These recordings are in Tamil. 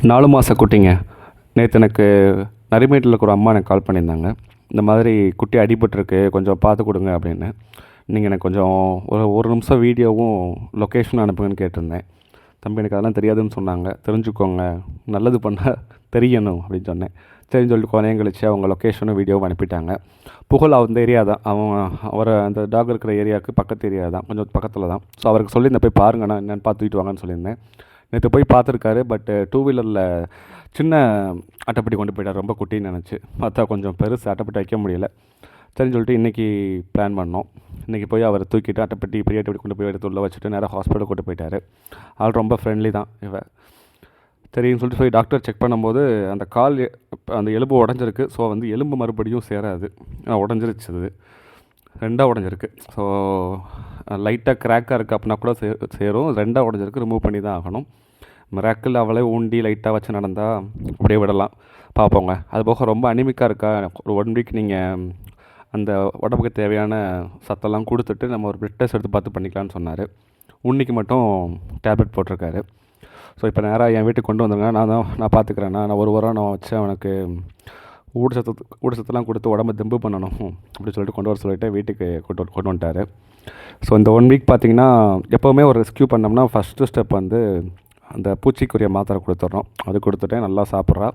4 மாத குட்டிங்க. நேற்று எனக்கு நரிமேட்டில் இருக்கிற ஒரு அம்மா எனக்கு கால் பண்ணியிருந்தாங்க. இந்த மாதிரி குட்டி அடிபட்டிருக்கு, கொஞ்சம் பார்த்து கொடுங்க அப்படின்னு. நீங்கள் எனக்கு கொஞ்சம் ஒரு நிமிஷம் வீடியோவும் லொக்கேஷனும் அனுப்புங்கன்னு கேட்டிருந்தேன். தம்பி எனக்கு அதெல்லாம் தெரியாதுன்னு சொன்னாங்க. தெரிஞ்சுக்கோங்க, நல்லது பண்ணால் தெரியணும் அப்படின்னு சொன்னேன். சரின்னு சொல்லிட்டு கொஞ்ச நேரம் கழிச்சு அவங்க லொக்கேஷனும் வீடியோவும் அனுப்பிட்டாங்க. புகழ் அந்த ஏரியா தான், அவரை அந்த டாக் இருக்கிற ஏரியாவுக்கு பக்கத்து ஏரியா தான், கொஞ்சம் பக்கத்தில் தான். ஸோ அவருக்கு சொல்லியிருந்தேன் போய் பாருங்கண்ணா என்னென்னு பார்த்துக்கிட்டு வாங்கன்னு சொல்லியிருந்தேன். நேற்று போய் பார்த்துருக்காரு. பட் 2 வீலரில் சின்ன அட்டைப்பெட்டி கொண்டு போயிட்டார், ரொம்ப குட்டின்னு நினச்சி. பார்த்தா கொஞ்சம் பெருசு, அட்டைப்பெட்டி வைக்க முடியல. சரின்னு சொல்லிட்டு இன்றைக்கி பிளான் பண்ணோம். இன்றைக்கி போய் அவரை தூக்கிட்டு அட்டைப்பெட்டி பெரிய அட்டைப்பெட்டி கொண்டு போய் எடுத்து உள்ளே வச்சுட்டு நேராக ஹாஸ்பிட்டல் கூட்டு போயிட்டார். ஆள் ரொம்ப ஃப்ரெண்ட்லி தான் சரின்னு சொல்லிட்டு போய் டாக்டர் செக் பண்ணும்போது அந்த அந்த எலும்பு உடஞ்சிருக்கு. ஸோ எலும்பு மறுபடியும் சேராது, உடஞ்சிருச்சு. அது 2ஆக உடஞ்சிருக்கு. ஸோ லைட்டாக கிராக்காக இருக்குது அப்படின்னா கூட சேரும். 2ஆக உடஞ்சிருக்கு, ரிமூவ் பண்ணி தான் ஆகணும். மிராக்கிள் அவளே ஊண்டி லைட்டாக வச்சு நடந்தால் அப்படியே விடலாம், பார்ப்போங்க. அது போக ரொம்ப அனிமிக்காக இருக்கா, ஒரு 1 வீக் நீங்கள் அந்த உடம்புக்கு தேவையான சத்தெல்லாம் கொடுத்துட்டு நம்ம ஒரு பிளட் டெஸ்ட் எடுத்து பார்த்து பண்ணிக்கலான்னு சொன்னார். உன்னிக்கு மட்டும் டேப்லெட் போட்டிருக்காரு. ஸோ இப்போ நேராக என் வீட்டுக்கு கொண்டு வந்துருங்க, நான் பார்த்துக்கிறேன்னா. நான் ஒரு வாரம் நான் வச்சு அவனுக்கு ஊட்டச்சத்துலாம் கொடுத்து உடம்பை தெம்பு பண்ணணும் அப்படி சொல்லிட்டு கொண்டு வர சொல்லிவிட்டு வீட்டுக்கு கொண்டு வந்துட்டார். ஸோ இந்த 1 வீக் பார்த்திங்கன்னா எப்போவுமே ஒரு ரெஸ்க்யூ பண்ணோம்னா ஃபஸ்ட்டு ஸ்டெப் அந்த பூச்சிக்குரிய மாத்திரை கொடுத்துட்றோம். அது கொடுத்துட்டேன், நல்லா சாப்பிட்றா.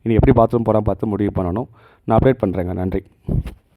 இனி எப்படி பாத்ரூம் போகிறான் பார்த்து முடிவு பண்ணணும். நான் அப்டேட் பண்ணுறேங்க. நன்றி.